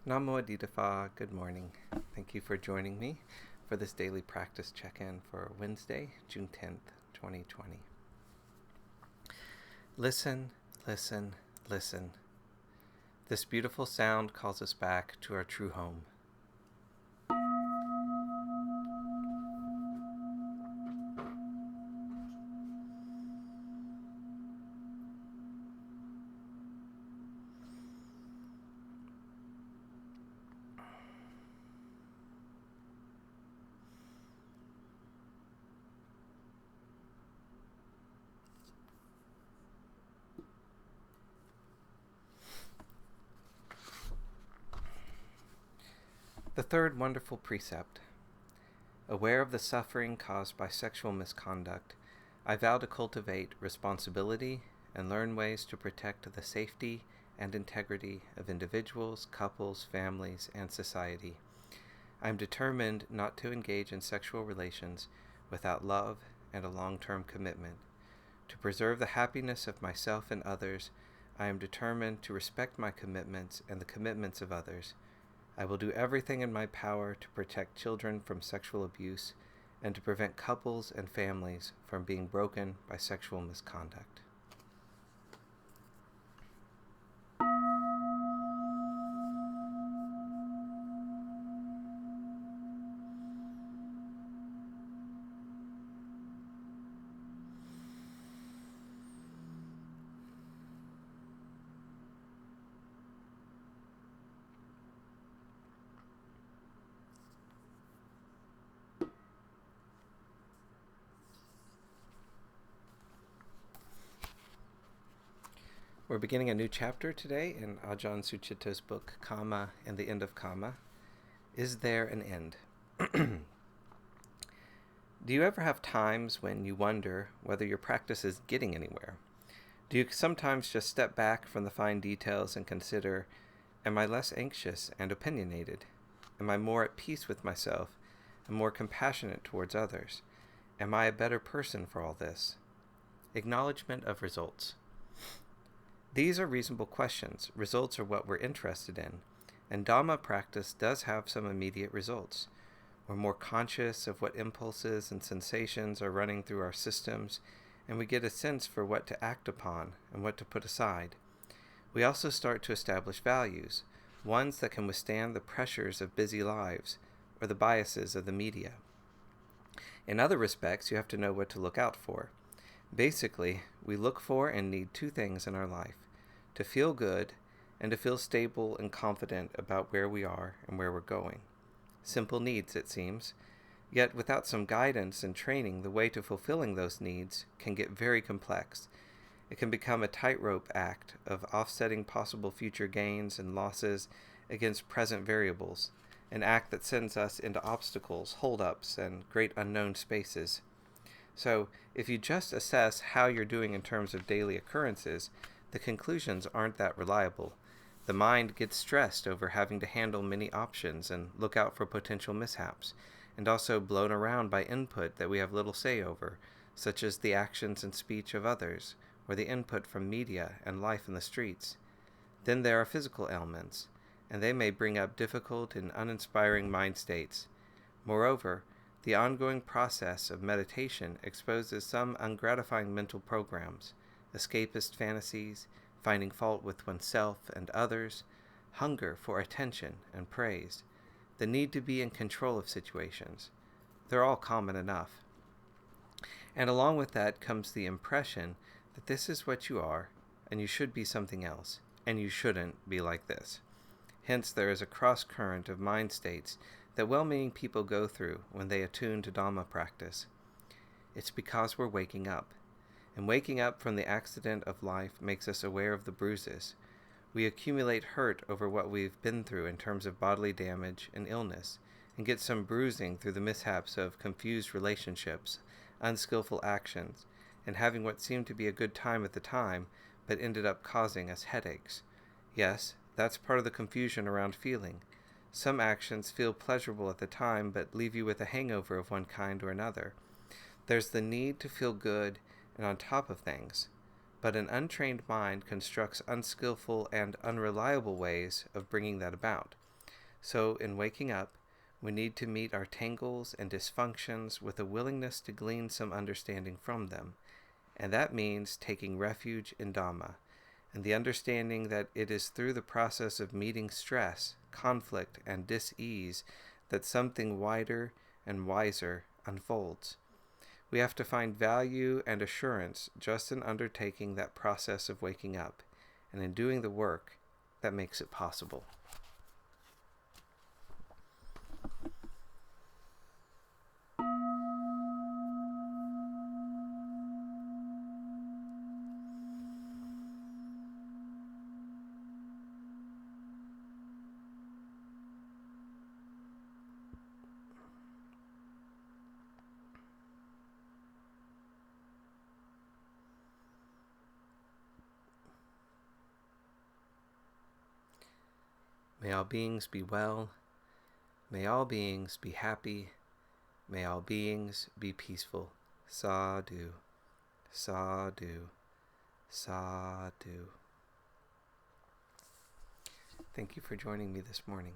Nammo, good morning. Thank you for joining me for this daily practice check-in for Wednesday, June 10th, 2020. Listen, listen, listen. This beautiful sound calls us back to our true home. The third wonderful precept. Aware of the suffering caused by sexual misconduct, I vow to cultivate responsibility and learn ways to protect the safety and integrity of individuals, couples, families, and society. I am determined not to engage in sexual relations without love and a long-term commitment. To preserve the happiness of myself and others, I am determined to respect my commitments and the commitments of others. I will do everything in my power to protect children from sexual abuse and to prevent couples and families from being broken by sexual misconduct. We're beginning a new chapter today in Ajahn Sucitto's book, Kamma and the End of Kamma. Is there an end? Do you ever have times when you wonder whether your practice is getting anywhere? Do you sometimes just step back from the fine details and consider, am I less anxious and opinionated? Am I more at peace with myself and more compassionate towards others? Am I a better person for all this? Acknowledgement of results. These are reasonable questions. Results are what we're interested in. And Dhamma practice does have some immediate results. We're more conscious of what impulses and sensations are running through our systems, and we get a sense for what to act upon and what to put aside. We also start to establish values, ones that can withstand the pressures of busy lives or the biases of the media. In other respects, you have to know what to look out for. Basically, we look for and need two things in our life: to feel good and to feel stable and confident about where we are and where we're going. Simple needs, it seems. Yet without some guidance and training, the way to fulfilling those needs can get very complex. It can become a tightrope act of offsetting possible future gains and losses against present variables, an act that sends us into obstacles, holdups, and great unknown spaces. So, if you just assess how you're doing in terms of daily occurrences, the conclusions aren't that reliable. The mind gets stressed over having to handle many options and look out for potential mishaps, and also blown around by input that we have little say over, such as the actions and speech of others, or the input from media and life in the streets. Then there are physical ailments, and they may bring up difficult and uninspiring mind states. Moreover, the ongoing process of meditation exposes some ungratifying mental programs, escapist fantasies, finding fault with oneself and others, hunger for attention and praise, the need to be in control of situations. They're all common enough. And along with that comes the impression that this is what you are, and you should be something else, and you shouldn't be like this. Hence there is a cross-current of mind states that well-meaning people go through when they attune to Dhamma practice. It's because we're waking up. And waking up from the accident of life makes us aware of the bruises. We accumulate hurt over what we've been through in terms of bodily damage and illness, and get some bruising through the mishaps of confused relationships, unskillful actions, and having what seemed to be a good time at the time, but ended up causing us headaches. Yes, that's part of the confusion around feeling. Some actions feel pleasurable at the time, but leave you with a hangover of one kind or another. There's the need to feel good and on top of things, but an untrained mind constructs unskillful and unreliable ways of bringing that about. So, in waking up, we need to meet our tangles and dysfunctions with a willingness to glean some understanding from them, and that means taking refuge in Dhamma, and the understanding that it is through the process of meeting stress, conflict, and dis-ease that something wider and wiser unfolds. We have to find value and assurance just in undertaking that process of waking up, and in doing the work that makes it possible. May all beings be well. May all beings be happy. May all beings be peaceful. Sadhu, sadhu, sadhu. Thank you for joining me this morning.